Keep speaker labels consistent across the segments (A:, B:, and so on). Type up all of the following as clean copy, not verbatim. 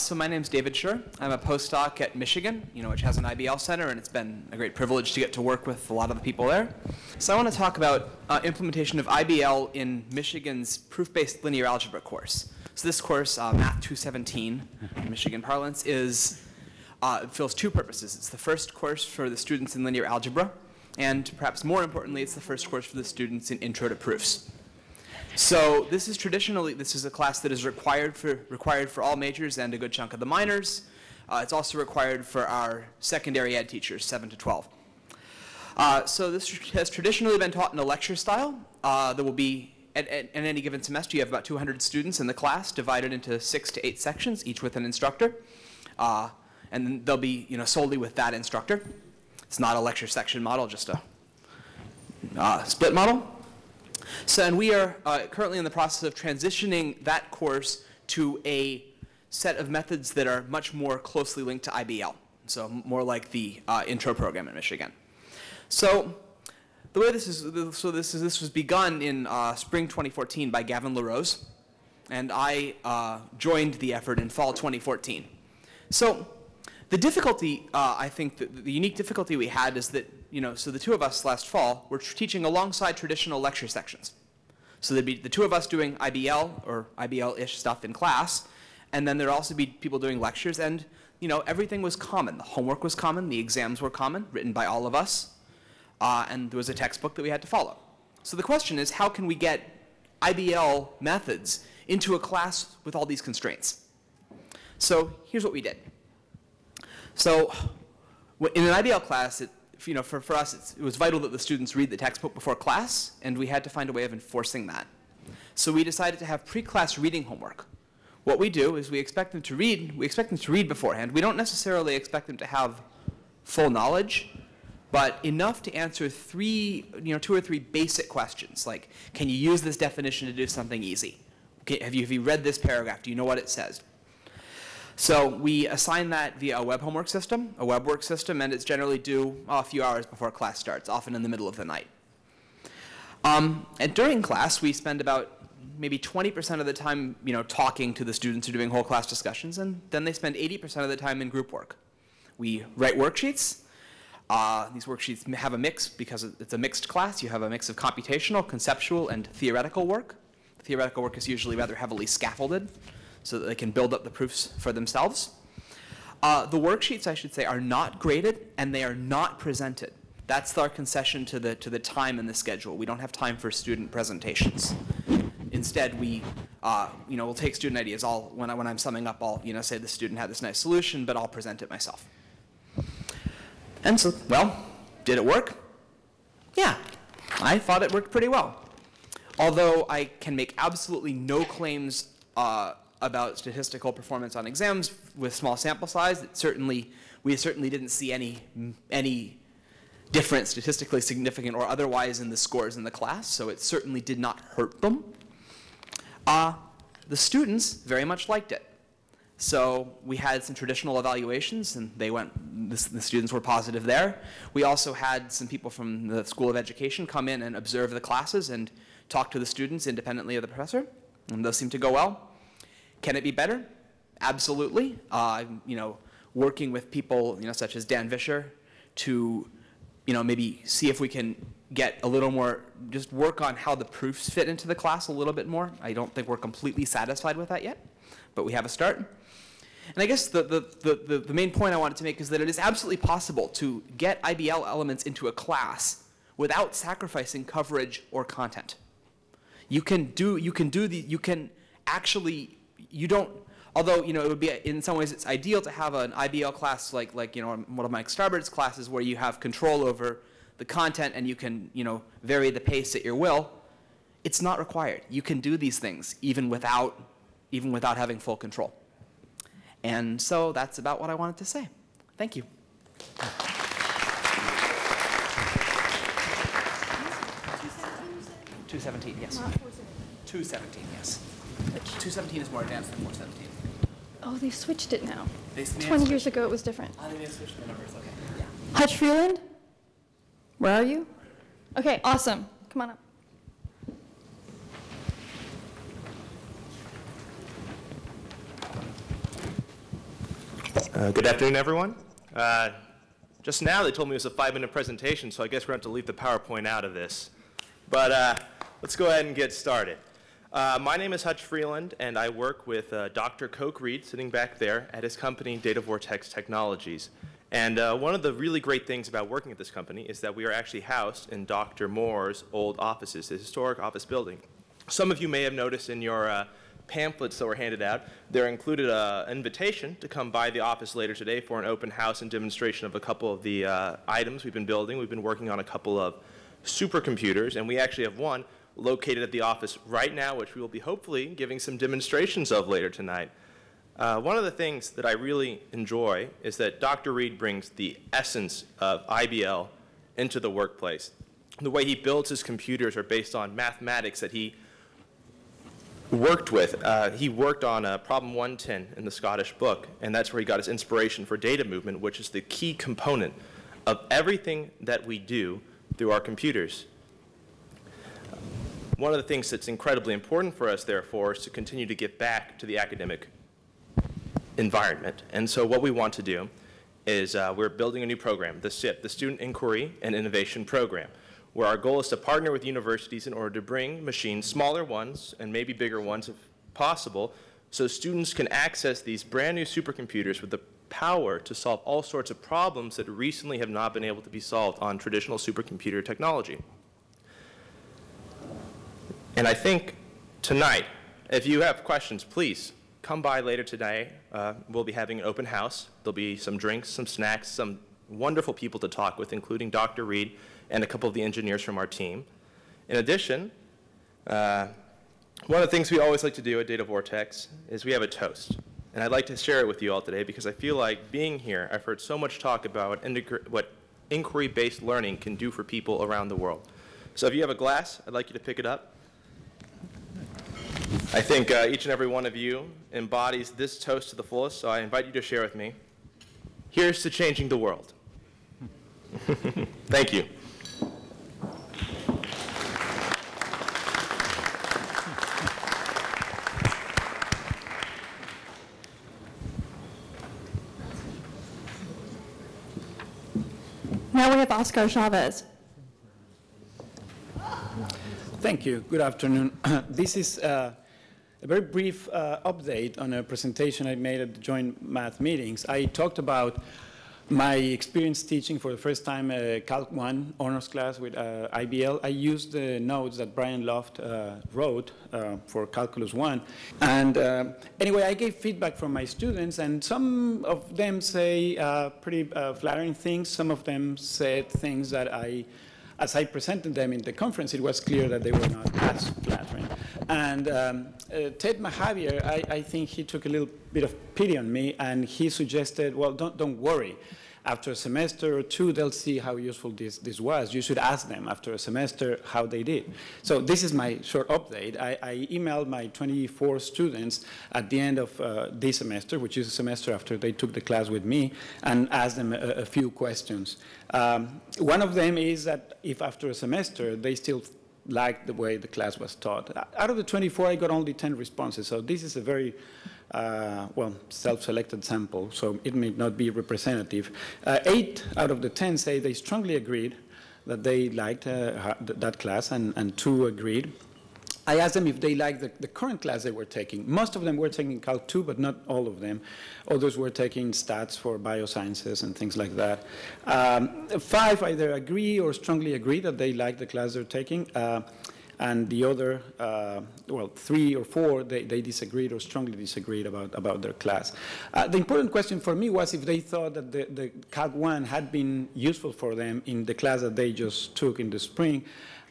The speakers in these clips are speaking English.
A: So my name's David Sher. I'm a postdoc at Michigan, which has an IBL center, and it's been a great privilege to get to work with a lot of the people there. So I want to talk about implementation of IBL in Michigan's proof-based linear algebra course. So this course, Math 217, in Michigan parlance, fills two purposes. It's the first course for the students in linear algebra, and perhaps more importantly, it's the first course for the students in Intro to Proofs. So this is a class that is required for all majors and a good chunk of the minors. It's also required for our secondary ed teachers, 7 to 12. So this has traditionally been taught in a lecture style. There will be, at any given semester, you have about 200 students in the class divided into 6 to 8 sections, each with an instructor. And they'll be solely with that instructor. It's not a lecture section model, just a split model. So, and we are currently in the process of transitioning that course to a set of methods that are much more closely linked to IBL, so more like the intro program at Michigan. So, the way this was begun in spring 2014 by Gavin LaRose, and I joined the effort in fall 2014. So, the difficulty, I think, the unique difficulty we had is that, so the two of us last fall were teaching alongside traditional lecture sections. So there'd be the two of us doing IBL or IBL-ish stuff in class, and then there'd also be people doing lectures, and everything was common. The homework was common, the exams were common, written by all of us, and there was a textbook that we had to follow. So the question is, how can we get IBL methods into a class with all these constraints? So here's what we did. So in an IBL class, for us, it was vital that the students read the textbook before class, and we had to find a way of enforcing that. So we decided to have pre-class reading homework. What we do is we expect them to read beforehand. We don't necessarily expect them to have full knowledge, but enough to answer two or three basic questions, like, can you use this definition to do something easy? Okay, have you read this paragraph? Do you know what it says? So we assign that via a web homework system, a web work system, and it's generally due a few hours before class starts, often in the middle of the night. And during class, we spend about maybe 20% of the time, talking to the students who are doing whole class discussions, and then they spend 80% of the time in group work. We write worksheets. These worksheets have a mix because it's a mixed class. You have a mix of computational, conceptual, and theoretical work. The theoretical work is usually rather heavily scaffolded, so that they can build up the proofs for themselves. The worksheets, I should say, are not graded, and they are not presented. That's our concession to the time in the schedule. We don't have time for student presentations. Instead, we'll take student ideas. When I'm summing up, I'll say the student had this nice solution, but I'll present it myself. And so, well, did it work? Yeah, I thought it worked pretty well. Although I can make absolutely no claims about statistical performance on exams with small sample size. We certainly didn't see any difference, statistically significant or otherwise, in the scores in the class, so it certainly did not hurt them. The students very much liked it. So we had some traditional evaluations, and the students were positive there. We also had some people from the School of Education come in and observe the classes and talk to the students independently of the professor, and those seemed to go well. Can it be better? Absolutely. Working with people, such as Dan Vischer, to, maybe see if we can get a little more, just work on how the proofs fit into the class a little bit more. I don't think we're completely satisfied with that yet, but we have a start. And I guess the main point I wanted to make is that it is absolutely possible to get IBL elements into a class without sacrificing coverage or content. Although, it would be, in some ways, it's ideal to have an IBL class like one of Mike Starbird's classes where you have control over the content and you can, vary the pace at your will. It's not required. You can do these things even without having full control. And so that's about what I wanted to say. Thank you. 217, yes. 217, yes. 217 is more advanced than 417.
B: Oh, they switched it now.
A: 20
B: years ago, it was different.
A: Oh, they switched the numbers, okay. Yeah.
B: Hutch Freeland? Where are you? Okay, awesome. Come on up.
C: Good afternoon, everyone. Just now they told me it was a 5-minute presentation, so I guess we're going to have to leave the PowerPoint out of this. But let's go ahead and get started. My name is Hutch Freeland, and I work with Dr. Coke Reed, sitting back there, at his company, Data Vortex Technologies. And one of the really great things about working at this company is that we are actually housed in Dr. Moore's old offices, the historic office building. Some of you may have noticed in your pamphlets that were handed out, there included an invitation to come by the office later today for an open house and demonstration of a couple of the items we've been building. We've been working on a couple of supercomputers, and we actually have one located at the office right now, which we will be hopefully giving some demonstrations of later tonight. One of the things that I really enjoy is that Dr. Reed brings the essence of IBL into the workplace. The way he builds his computers are based on mathematics that he worked with. He worked on problem 110 in the Scottish book, and that's where he got his inspiration for data movement, which is the key component of everything that we do through our computers. One of the things that's incredibly important for us, therefore, is to continue to give back to the academic environment. And so what we want to do is we're building a new program, the SIP, the Student Inquiry and Innovation Program, where our goal is to partner with universities in order to bring machines, smaller ones and maybe bigger ones if possible, so students can access these brand new supercomputers with the power to solve all sorts of problems that recently have not been able to be solved on traditional supercomputer technology. And I think tonight, if you have questions, please come by later today. We'll be having an open house. There'll be some drinks, some snacks, some wonderful people to talk with, including Dr. Reed and a couple of the engineers from our team. In addition, one of the things we always like to do at Data Vortex is we have a toast. And I'd like to share it with you all today because I feel like being here, I've heard so much talk about what inquiry-based learning can do for people around the world. So if you have a glass, I'd like you to pick it up. I think each and every one of you embodies this toast to the fullest, so I invite you to share with me. Here's to changing the world. Thank you.
B: Now we have Oscar Chavez.
D: Thank you. Good afternoon. This is a very brief update on a presentation I made at the joint math meetings. I talked about my experience teaching for the first time a Calc 1 honors class with IBL. I used the notes that Brian Loft wrote for Calculus 1. And anyway, I gave feedback from my students, and some of them say pretty flattering things. Some of them said things that as I presented them in the conference, it was clear that they were not as flattering. And Ted Mahavier, I think he took a little bit of pity on me, and he suggested, well, don't worry. After a semester or two, they'll see how useful this was. You should ask them after a semester how they did. So this is my short update. I emailed my 24 students at the end of this semester, which is a semester after they took the class with me, and asked them a few questions. One of them is that if after a semester they still liked the way the class was taught. Out of the 24, I got only 10 responses. So this is a very well, self-selected sample, so it may not be representative. 8 out of the 10 say they strongly agreed that they liked that class, and 2 agreed. I asked them if they liked the current class they were taking. Most of them were taking Calc 2, but not all of them. Others were taking stats for biosciences and things like that. 5 either agree or strongly agree that they like the class they're taking. And the other, well, 3 or 4, they disagreed or strongly disagreed about their class. The important question for me was if they thought that the Calc 1 had been useful for them in the class that they just took in the spring.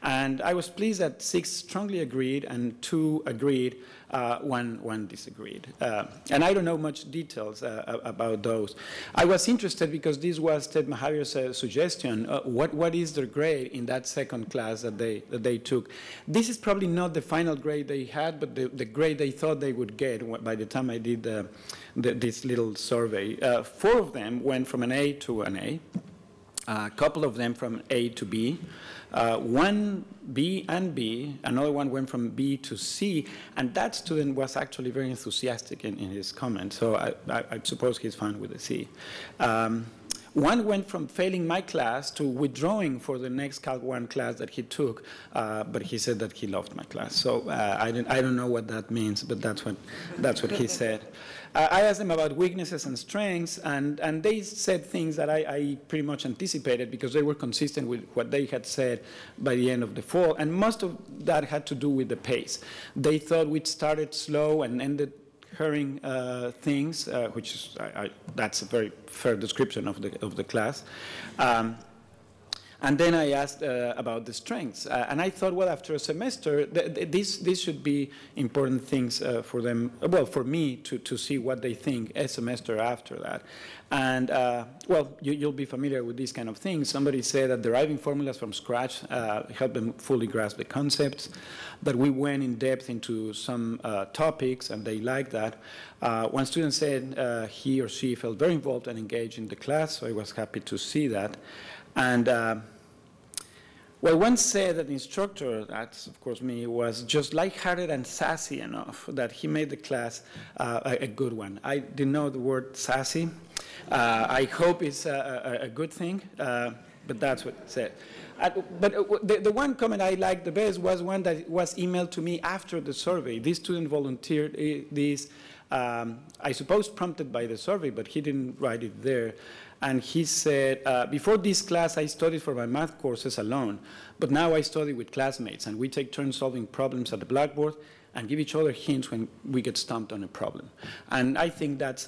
D: And I was pleased that 6 strongly agreed and 2 agreed, 1 disagreed. And I don't know much details about those. I was interested because this was Ted Mahavier's suggestion. What is their grade in that second class that they took? This is probably not the final grade they had, but the grade they thought they would get by the time I did this little survey. 4 of them went from an A to an A. a couple of them from A to B. One B and B, another one went from B to C, and that student was actually very enthusiastic in his comment, so I suppose he's fine with the C. One went from failing my class to withdrawing for the next Calc 1 class that he took, but he said that he loved my class. So I don't know what that means, but that's what he said. I asked them about weaknesses and strengths, and they said things that I pretty much anticipated because they were consistent with what they had said by the end of the fall, and most of that had to do with the pace. They thought we'd started slow and ended hurrying things, which is, that's a very fair description of the class. And then I asked about the strengths. And I thought, well, after a semester, this should be important things for them, well, for me to see what they think a semester after that. And, well, you'll be familiar with these kind of things. Somebody said that deriving formulas from scratch helped them fully grasp the concepts, that we went in depth into some topics, and they liked that. One student said he or she felt very involved and engaged in the class, so I was happy to see that. And well, one said that the instructor, that's of course me, was just lighthearted and sassy enough that he made the class a good one. I didn't know the word sassy. I hope it's a good thing, but that's what it said. But the one comment I liked the best was one that was emailed to me after the survey. This student volunteered this, I suppose prompted by the survey, but he didn't write it there. And he said, before this class, I studied for my math courses alone, but now I study with classmates, and we take turns solving problems at the blackboard and give each other hints when we get stumped on a problem. And I think that's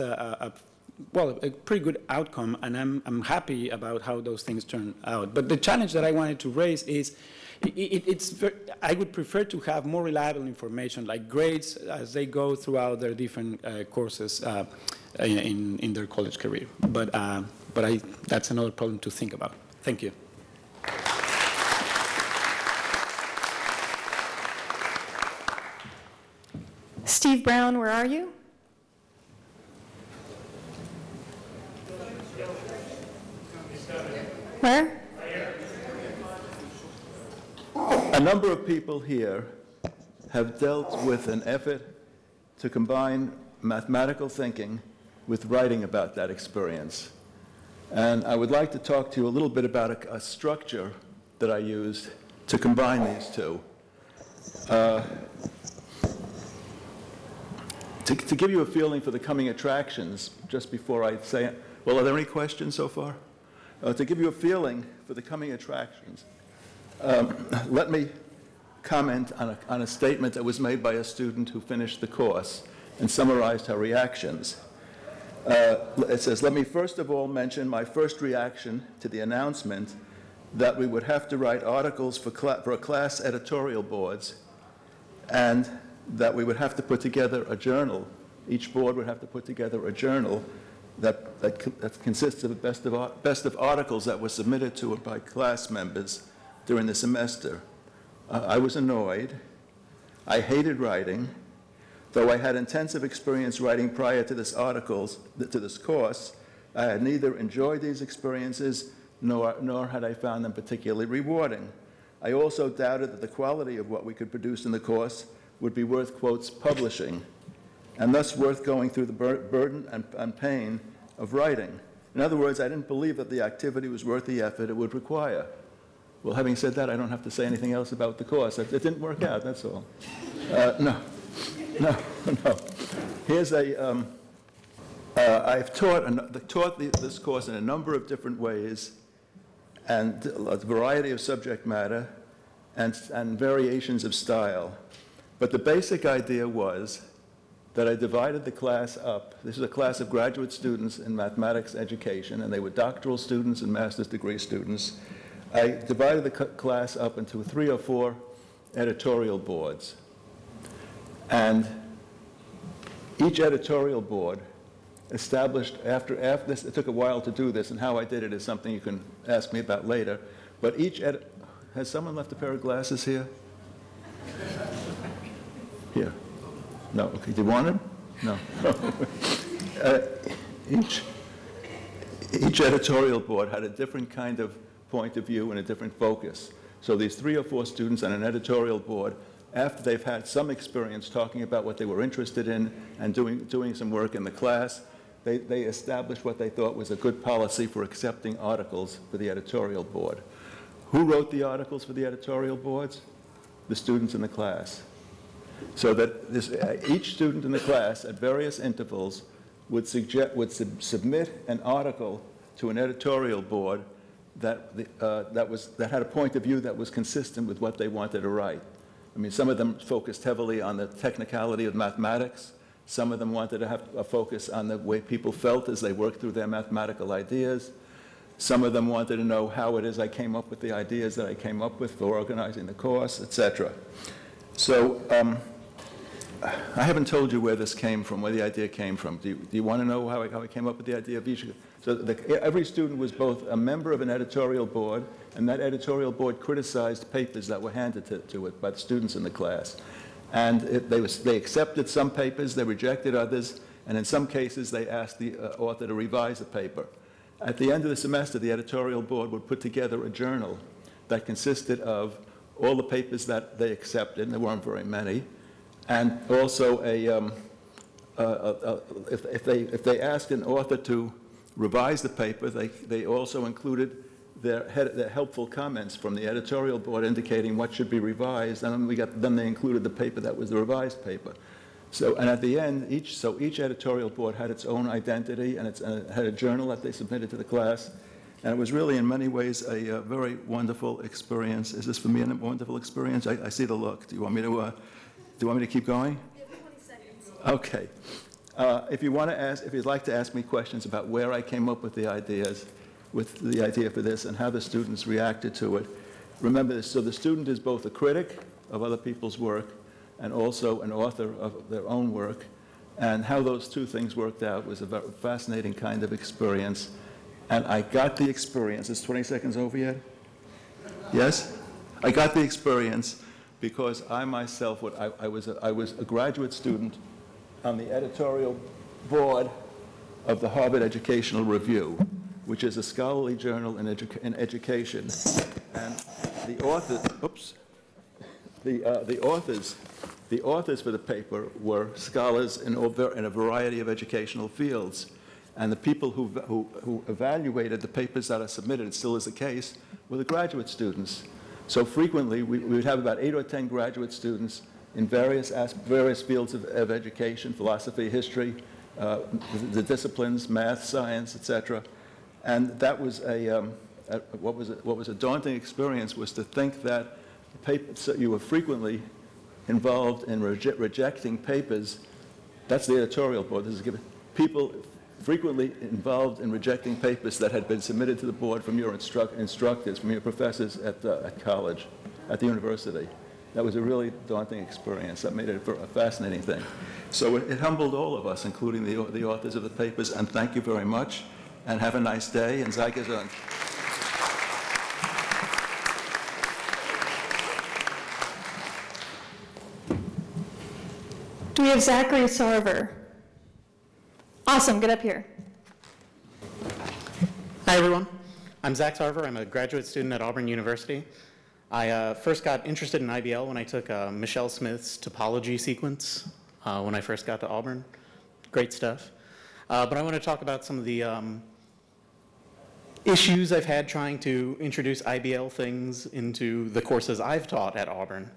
D: well, a pretty good outcome, and I'm happy about how those things turn out. But the challenge that I wanted to raise is, I would prefer to have more reliable information, like grades as they go throughout their different courses in their college career. But that's another problem to think about. Thank you.
B: Steve Brown, where are you? Where?
E: A number of people here have dealt with an effort to combine mathematical thinking with writing about that experience. And I would like to talk to you a little bit about a structure that I used to combine these two. To give you a feeling for the coming attractions, just before I say it, well, are there any questions so far? To give you a feeling for the coming attractions, let me comment on a statement that was made by a student who finished the course and summarized her reactions. It says, let me first of all mention my first reaction to the announcement that we would have to write articles for class editorial boards, and that we would have to put together a journal. Each board would have to put together a journal that consists of the best of articles that were submitted to it by class members during the semester. I was annoyed. I hated writing. Though I had intensive experience writing prior to this course, I had neither enjoyed these experiences nor had I found them particularly rewarding. I also doubted that the quality of what we could produce in the course would be worth, quotes, publishing, and thus worth going through the burden and pain of writing. In other words, I didn't believe that the activity was worth the effort it would require. Well, having said that, I don't have to say anything else about the course. It didn't work out, that's all. No. Here's I've taught this course in a number of different ways, and a variety of subject matter, and variations of style. But the basic idea was that I divided the class up. This is a class of graduate students in mathematics education, and they were doctoral students and master's degree students. I divided the class up into 3 or 4 editorial boards. And each editorial board established, after this, it took a while to do this, and how I did it is something you can ask me about later, but has someone left a pair of glasses here? Here. No, okay, do you want them? No. each editorial board had a different kind of point of view and a different focus. So these 3 or 4 students on an editorial board, after they've had some experience talking about what they were interested in and doing some work in the class, they established what they thought was a good policy for accepting articles for the editorial board. Who wrote the articles for the editorial boards? The students in the class. So that each student in the class at various intervals would submit an article to an editorial board that had a point of view that was consistent with what they wanted to write. I mean, some of them focused heavily on the technicality of mathematics. Some of them wanted to have a focus on the way people felt as they worked through their mathematical ideas. Some of them wanted to know how it is I came up with the ideas that I came up with for organizing the course, etc. So I haven't told you where this came from, where the idea came from. Do you want to know how I came up with the idea of each? So every student was both a member of an editorial board, and that editorial board criticized papers that were handed to it by the students in the class. And they accepted some papers, they rejected others, and in some cases they asked the author to revise a paper. At the end of the semester, the editorial board would put together a journal that consisted of all the papers that they accepted, and there weren't very many, and also if they asked an author to revise the paper, they also included their helpful comments from the editorial board indicating what should be revised, and then they included the paper that was the revised paper. So, and at the end, each editorial board had its own identity, and it had a journal that they submitted to the class, and it was really, in many ways, a very wonderful experience. Is this for me a wonderful experience? I see the look. Do you want me to keep going?
F: We have 20 seconds.
E: Okay. If you'd like to ask me questions about where I came up with the idea for this and how the students reacted to it, remember this. So the student is both a critic of other people's work and also an author of their own work. And how those two things worked out was a very fascinating kind of experience. And I got the experience. Is 20 seconds over yet? Yes? I got the experience because I myself, I was a graduate student on the editorial board of the Harvard Educational Review, which is a scholarly journal in education. And the authors for the paper were scholars in a variety of educational fields. And the people who evaluated the papers that are submitted, it still is the case, were the graduate students. So frequently, we would have about 8 or 10 graduate students in various fields of education, philosophy, history, the disciplines, math, science, etc. And that was what was a daunting experience was to think that so you were frequently involved in rejecting papers. That's the editorial board. This is given. People frequently involved in rejecting papers that had been submitted to the board from your instructors, from your professors at college, at the university. That was a really daunting experience. That made it a fascinating thing. So it humbled all of us, including the authors of the papers, and thank you very much, and have a nice day, and Zachary Sarver.
B: Do we have Zachary Sarver? Awesome, get up here.
G: Hi everyone, I'm Zach Sarver. I'm a graduate student at Auburn University. I first got interested in IBL when I took Michelle Smith's topology sequence when I first got to Auburn. Great stuff. But I want to talk about some of the issues I've had trying to introduce IBL things into the courses I've taught at Auburn.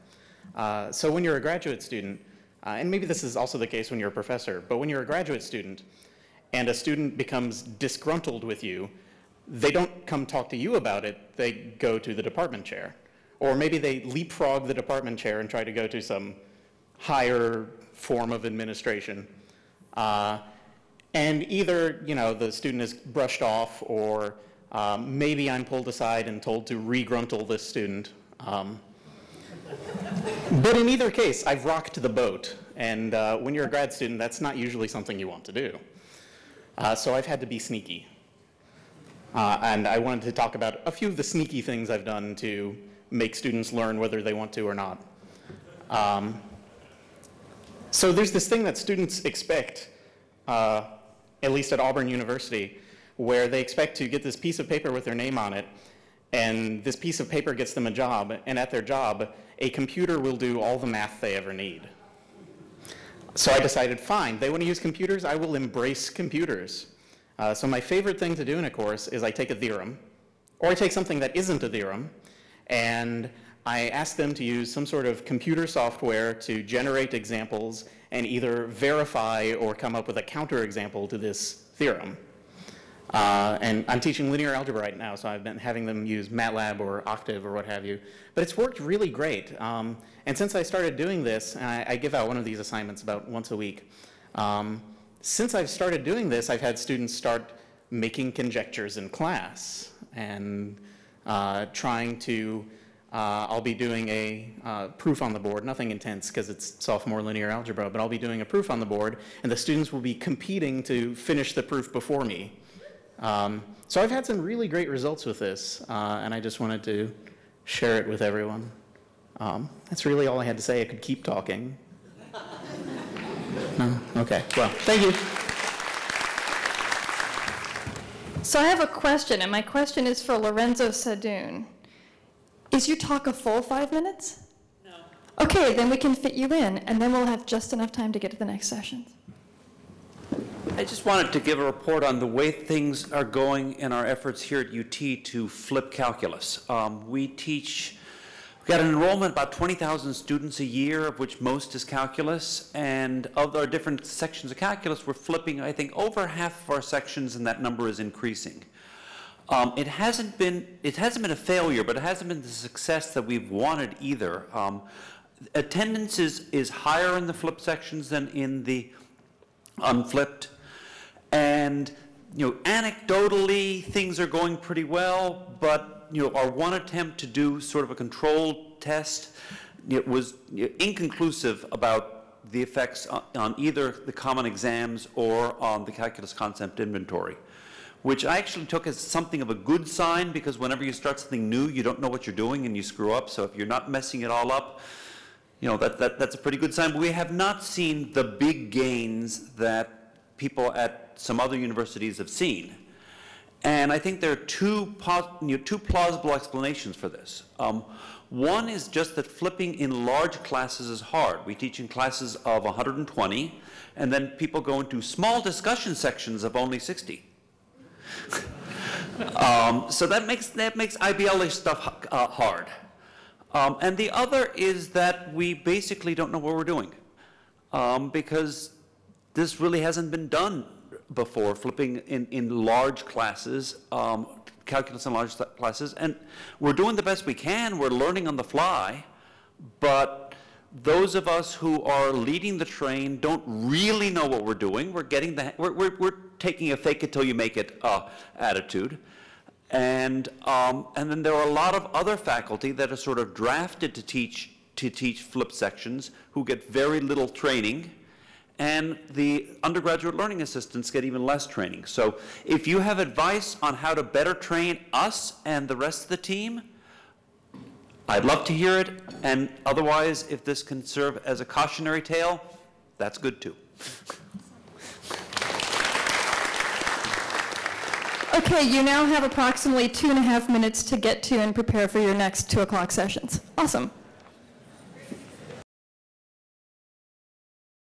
G: So when you're a graduate student, and maybe this is also the case when you're a professor, but when you're a graduate student and a student becomes disgruntled with you, they don't come talk to you about it, they go to the department chair. Or maybe they leapfrog the department chair and try to go to some higher form of administration. And either, the student is brushed off, or maybe I'm pulled aside and told to re-gruntle this student. But in either case, I've rocked the boat. And when you're a grad student, that's not usually something you want to do. So I've had to be sneaky. And I wanted to talk about a few of the sneaky things I've done to make students learn whether they want to or not. So there's this thing that students expect, at least at Auburn University, where they expect to get this piece of paper with their name on it, and this piece of paper gets them a job, and at their job, a computer will do all the math they ever need. So I decided, fine, they want to use computers, I will embrace computers. So my favorite thing to do in a course is I take a theorem, or I take something that isn't a theorem, and I ask them to use some sort of computer software to generate examples and either verify or come up with a counterexample to this theorem. And I'm teaching linear algebra right now, so I've been having them use MATLAB or Octave or what have you. But it's worked really great. And since I started doing this, and I give out one of these assignments about once a week. Since I've started doing this, I've had students start making conjectures in class and trying to, I'll be doing a proof on the board, nothing intense because it's sophomore linear algebra, but I'll be doing a proof on the board, and the students will be competing to finish the proof before me. So I've had some really great results with this, and I just wanted to share it with everyone. That's really all I had to say. I could keep talking. No? Okay, well, thank you.
B: So I have a question, and my question is for Lorenzo Sadun. Is your talk a full 5 minutes? No. Okay, then we can fit you in, and then we'll have just enough time to get to the next sessions.
F: I just wanted to give a report on the way things are going in our efforts here at UT to flip calculus. We've got an enrollment about 20,000 students a year, of which most is calculus, and of our different sections of calculus, we're flipping, I think, over half of our sections, and that number is increasing. It hasn't been a failure, but it hasn't been the success that we've wanted either. Attendance is higher in the flipped sections than in the unflipped, and anecdotally things are going pretty well, but our one attempt to do sort of a controlled test, it was inconclusive about the effects on either the common exams or on the calculus concept inventory, which I actually took as something of a good sign, because whenever you start something new, you don't know what you're doing and you screw up. So if you're not messing it all up, that's a pretty good sign. But we have not seen the big gains that people at some other universities have seen. And I think there are two plausible explanations for this. One is just that flipping in large classes is hard. We teach in classes of 120, and then people go into small discussion sections of only 60. So that makes IBL stuff hard. And the other is that we basically don't know what we're doing, because this really hasn't been done before, flipping in large classes, calculus in large classes, and we're doing the best we can. We're learning on the fly, but those of us who are leading the train don't really know what we're doing. We're taking a fake it till you make it attitude. And then there are a lot of other faculty that are sort of drafted to teach flipped sections who get very little training, and the undergraduate learning assistants get even less training. So if you have advice on how to better train us and the rest of the team, I'd love to hear it. And otherwise, if this can serve as a cautionary tale, that's good too.
B: Okay, you now have approximately 2.5 minutes to get to and prepare for your next 2 o'clock sessions. Awesome.